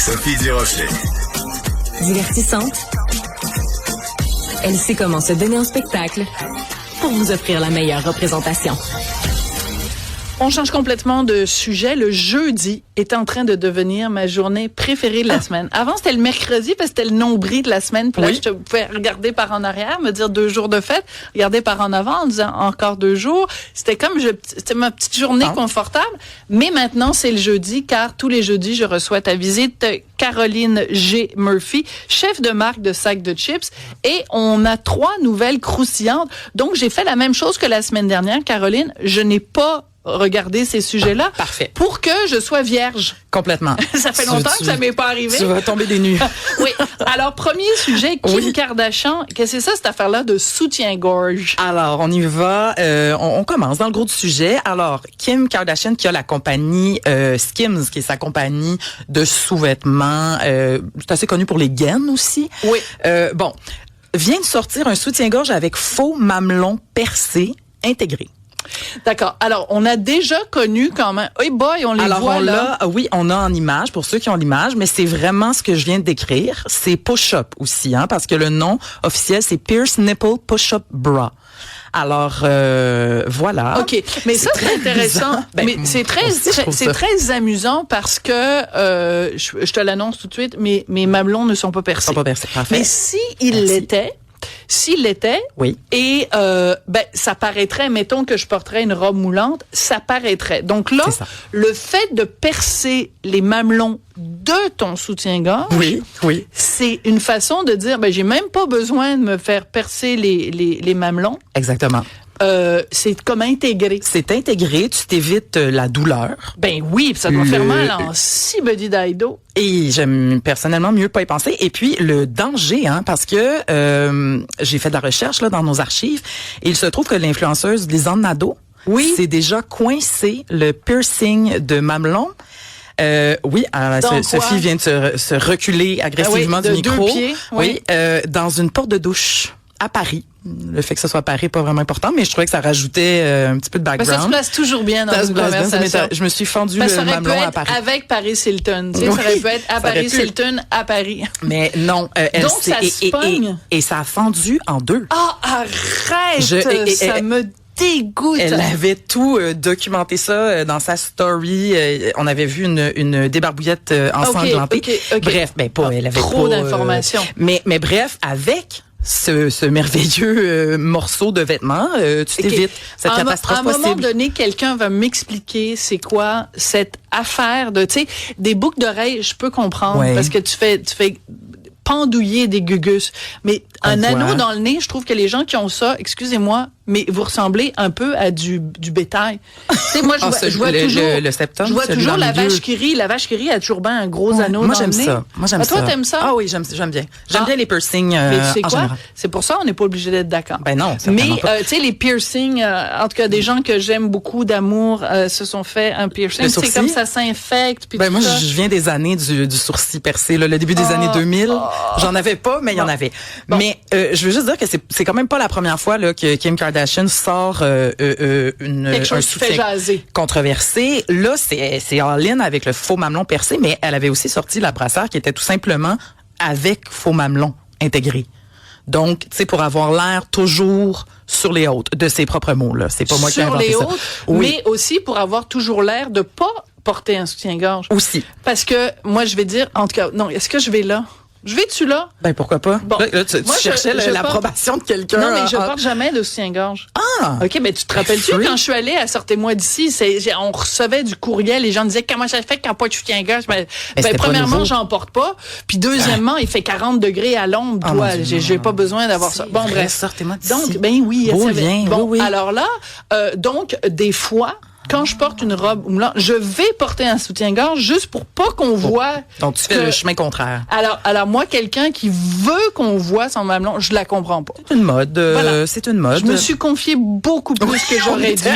Sophie Durocher. Divertissante. Elle sait comment se donner en spectacle pour vous offrir la meilleure représentation. On change complètement de sujet. Le jeudi est en train de devenir ma journée préférée de la semaine. Avant, c'était le mercredi parce que c'était le nombril de la semaine. Puis là, je pouvais regarder par en arrière, me dire 2 jours de fête, regarder par en avant en disant encore 2 jours. C'était comme c'était ma petite journée confortable. Mais maintenant, c'est le jeudi car tous les jeudis, je reçois ta visite, Caroline G. Murphy, chef de marque de sacs de chips. Et on a 3 nouvelles croustillantes. Donc, j'ai fait la même chose que la semaine dernière, Caroline. Je n'ai pas regarder ces sujets-là. Parfait. Pour que je sois vierge. Complètement. Ça fait longtemps que ça m'est pas arrivé. Tu vas tomber des nues. Oui. Alors, premier sujet, Kim Kardashian. Qu'est-ce que c'est ça, cette affaire-là de soutien-gorge? Alors, on y va. On commence dans le gros du sujet. Alors, Kim Kardashian qui a la compagnie Skims, qui est sa compagnie de sous-vêtements. C'est assez connu pour les gaines aussi. Oui. Vient de sortir un soutien-gorge avec faux mamelon percé intégré. D'accord. Alors, on a déjà connu quand même. Hey boy, on les voit là. Oui, on a en image, pour ceux qui ont l'image, mais c'est vraiment ce que je viens de décrire. C'est push-up aussi, parce que le nom officiel, c'est Pierce Nipple Push-Up Bra. Alors, voilà. OK. Mais ça, c'est intéressant. Mais c'est très amusant parce que, je te l'annonce tout de suite, mes mamelons ne sont pas percés. Parfait. Mais s'il l'était, oui. Et ça paraîtrait, mettons que je porterais une robe moulante, ça paraîtrait. Donc là, le fait de percer les mamelons de ton soutien-gorge, oui, c'est une façon de dire, j'ai même pas besoin de me faire percer les mamelons. Exactement. C'est comme intégré. C'est intégré, tu t'évites la douleur. Ben oui, ça doit faire mal en sibody daido. Et j'aime personnellement mieux pas y penser. Et puis le danger, parce que j'ai fait de la recherche là dans nos archives, et il se trouve que l'influenceuse Lisanne Nadeau, s'est déjà coincé le piercing de mamelon. Sophie vient de se reculer agressivement du micro. 2 pieds. Dans une porte de douche à Paris. Le fait que ce soit à Paris, pas vraiment important, mais je trouvais que ça rajoutait un petit peu de background. Ça se place toujours bien dans une conversation. Je me suis fendu le mamelon à Paris. Avec Paris Hilton. Tu sais, ça aurait pu être à Paris Hilton, à Paris. Mais non, donc ça se pogne. Et ça a fendu en 2. Ah, arrête! Ça me dégoûte. Elle avait tout documenté ça dans sa story. On avait vu une débarbouillette ensanglantée. Okay. Bref, elle avait trop d'informations. Mais bref, avec ce merveilleux morceau de vêtements, tu t'évites cette catastrophe possible. À un moment donné, quelqu'un va m'expliquer c'est quoi cette affaire de, tu sais, des boucles d'oreilles, je peux comprendre, parce que tu fais pendouiller des gugus. Mais un anneau dans le nez, je trouve que les gens qui ont ça, excusez-moi, mais vous ressemblez un peu à du bétail. Tu sais, moi, je vois toujours le septum. Je vois toujours la vache qui rit. La vache qui rit a toujours bien un gros anneau dans le nez. Moi, j'aime ça. Toi, t'aimes ça? Ah oui, j'aime bien. J'aime bien les piercings mais tu sais en général. C'est pour ça on n'est pas obligé d'être d'accord. Ben non, mais tu sais, les piercings, en tout cas, des gens que j'aime beaucoup d'amour se sont fait un piercing. C'est comme ça s'infecte. Moi, je viens des années du sourcil percé. Là, le début des années 2000, j'en avais pas, mais il y en avait. Bon. Mais je veux juste dire que c'est quand même pas la première fois là que Kim Kardashian sort quelque chose qui fait jaser. Controversé. Là, c'est all-in avec le faux mamelon percé, mais elle avait aussi sorti la brassière qui était tout simplement avec faux mamelon intégré. Donc, tu sais, pour avoir l'air toujours sur les hautes, de ses propres mots, là. C'est pas moi qui ai inventé ça. Sur les hautes, mais aussi pour avoir toujours l'air de pas porter un soutien-gorge. Aussi. Parce que, moi, je vais dire, en tout cas, non, est-ce que je vais là? Je vais-tu là? Ben, pourquoi pas? Bon. Là, tu cherchais l'approbation de quelqu'un. Non, mais je porte jamais de soutien-gorge. Ah! OK, mais tu te rappelles-tu quand je suis allée à Sortez-moi d'ici, on recevait du courriel, les gens disaient comment ça fait quand pas de soutien-gorge? Premièrement, j'en porte pas. Puis deuxièmement, il fait 40 degrés à l'ombre, toi. J'ai pas besoin d'avoir ça. Bon, bref. Sortez-moi d'ici. Donc, oui. Oui. Alors là, donc, des fois, quand je porte une robe moulante, je vais porter un soutien-gorge juste pour pas qu'on voit. Donc, tu fais le chemin contraire. Alors moi, quelqu'un qui veut qu'on voit son mamelon, je la comprends pas. C'est une mode. Voilà. C'est une mode. Je me suis confiée beaucoup plus que j'aurais dû.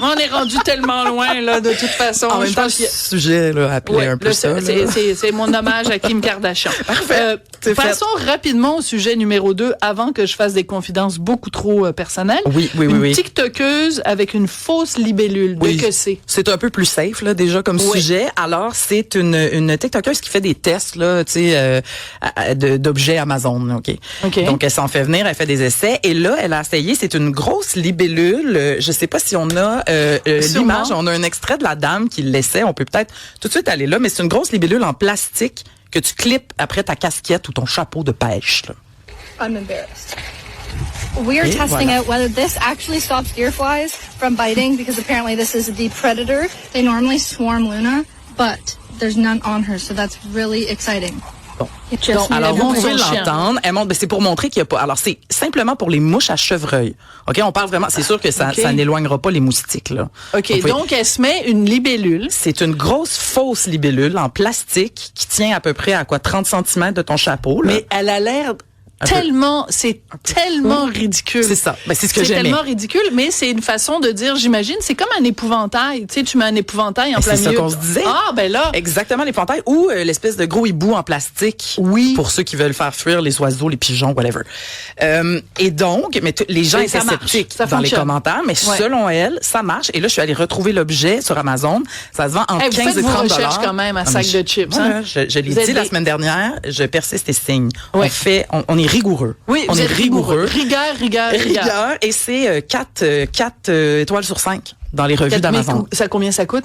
On est rendu tellement loin, là, de toute façon. En même temps, le sujet, là, appelait un peu ça. C'est mon hommage à Kim Kardashian. Parfait. Passons rapidement au sujet numéro 2 avant que je fasse des confidences beaucoup trop personnelles. Oui. Une TikTokeuse avec une fausse libellule. Oui. Que c'est un peu plus safe, là, déjà. déjà comme sujet. Alors, c'est une TikTokeuse qui fait des tests, là, tu sais, d'objets Amazon, OK? Donc, elle s'en fait venir, elle fait des essais. Et là, elle a essayé, c'est une grosse libellule. Je sais pas si on a l'image, on a un extrait de la dame qui l'essaie. On peut peut-être tout de suite aller là, mais c'est une grosse libellule en plastique que tu clips après ta casquette ou ton chapeau de pêche, là. I'm embarrassed. We are testing out whether this actually stops deer flies from biting because apparently this is the predator. They normally swarm Luna, but there's none on her, so that's really exciting. Bon. Donc, alors, vous pouvez l'entendre. Elle montre, c'est pour montrer qu'il n'y a pas. Alors, c'est simplement pour les mouches à chevreuil. OK, on parle vraiment. C'est sûr que ça n'éloignera pas les moustiques, là. OK, donc elle se met une libellule. C'est une grosse fausse libellule en plastique qui tient à peu près à 30 cm de ton chapeau, là. Mais elle a l'air tellement ridicule. C'est ça. Ben, c'est ce que j'aimais. C'est tellement ridicule, mais c'est une façon de dire, j'imagine, c'est comme un épouvantail. Tu sais, tu mets un épouvantail en plein milieu. C'est ça qu'on se disait. Ah, ben là. Exactement, l'épouvantail ou l'espèce de gros hibou en plastique. Oui. Pour ceux qui veulent faire fuir les oiseaux, les pigeons, whatever. Et donc, mais les gens étaient sceptiques dans les commentaires, mais selon elle, ça marche. Et là, je suis allée retrouver l'objet sur Amazon. Ça se vend entre 15 et 30 $. Recherche quand même un sac de chips. Hein? Je l'ai dit la semaine dernière, je persiste et signe. Ouais. On est rigoureux. Oui, on est rigoureux. Rigueur. Et c'est 4 étoiles sur 5 dans les revues d'Amazon. Combien ça coûte?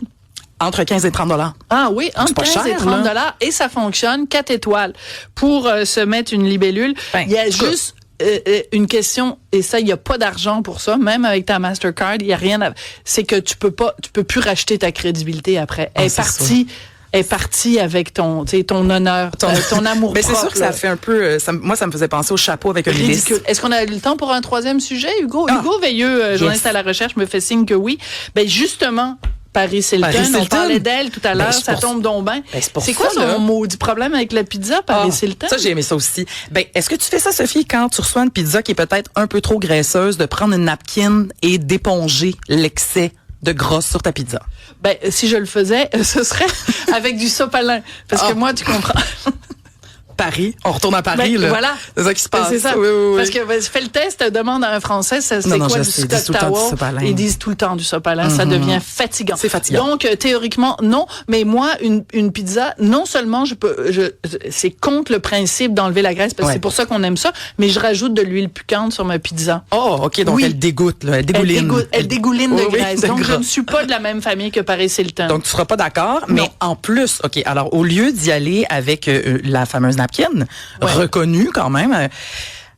Entre 15 et 30 $. Ah oui, entre 15 et 30 $. Et ça fonctionne, 4 étoiles. Pour se mettre une libellule, il y a juste une question, et ça, il n'y a pas d'argent pour ça, même avec ta Mastercard, il n'y a rien c'est que tu peux plus racheter ta crédibilité après. Elle est partie avec ton honneur, ton amour propre. Mais c'est sûr que ça fait un peu, moi, ça me faisait penser au chapeau avec un ridicule. Est-ce qu'on a le temps pour un troisième sujet, Hugo? Hugo Veilleux, journaliste à la recherche, me fait signe que oui. Ben, justement, Paris Hilton, on parlait d'elle tout à l'heure, ça tombe donc bien. C'est quoi son maudit problème avec la pizza, Paris Hilton? Ça, j'ai aimé ça aussi. Ben, est-ce que tu fais ça, Sophie, quand tu reçois une pizza qui est peut-être un peu trop graisseuse, de prendre une napkin et d'éponger l'excès de gras sur ta pizza? Ben, si je le faisais, ce serait avec du sopalin. Parce que moi, tu comprends. Paris. On retourne à Paris, là. Voilà. C'est ça qui se passe. C'est ça. Oui. Parce que fais le test, demande à un Français, c'est quoi du Scott Tower? Ils disent tout le temps du sopalin. Ça devient fatigant. C'est fatigant. Donc, théoriquement, non. Mais moi, une pizza, non seulement c'est contre le principe d'enlever la graisse, parce que c'est pour ça qu'on aime ça, mais je rajoute de l'huile piquante sur ma pizza. Oh, OK. Donc, elle dégoûte, là. Elle dégouline. Elle dégouline de graisse. Donc, je ne suis pas de la même famille que Paris Hilton. Donc, tu seras pas d'accord. Mais en plus, OK. Alors, au lieu d'y aller avec la fameuse napkin, reconnue quand même,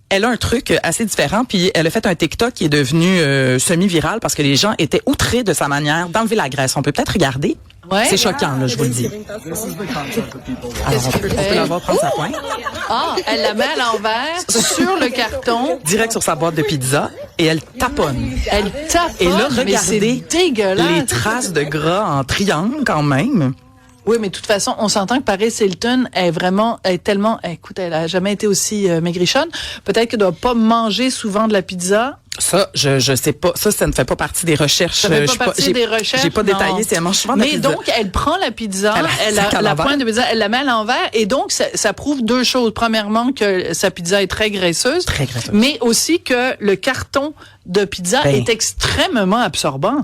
elle a un truc assez différent, puis elle a fait un TikTok qui est devenu semi-viral parce que les gens étaient outrés de sa manière d'enlever la graisse. On peut peut-être regarder. Ouais. C'est choquant, là, je vous le dis. Alors, on peut la voir prendre sa pointe. Ah, elle la met à l'envers sur le carton. Direct sur sa boîte de pizza et elle taponne. Elle taponne, et là, regardez dégueulasse. Les traces de gras en triangle quand même. Oui, mais de toute façon, on s'entend que Paris Hilton écoute, elle a jamais été aussi maigrichonne. Peut-être qu'elle doit pas manger souvent de la pizza. Ça, je sais pas. Ça ne fait pas partie des recherches. Ça fait pas partie des recherches. J'ai pas détaillé si elle mange souvent de la pizza. Mais donc, elle prend la pizza, la pointe de pizza, elle la met à l'envers, et donc, ça prouve deux choses. Premièrement, que sa pizza est très graisseuse. Très graisseuse. Mais aussi que le carton de pizza est extrêmement absorbant.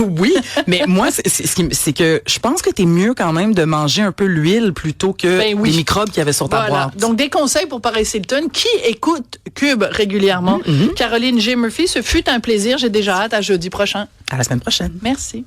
Oui, mais moi, c'est que je pense que t'es mieux quand même de manger un peu l'huile plutôt que les microbes qu'il y avait sur ta boîte. Donc, des conseils pour Paris Hilton. Qui écoute Cube régulièrement? Caroline G. Murphy, ce fut un plaisir. J'ai déjà hâte à jeudi prochain. À la semaine prochaine. Merci.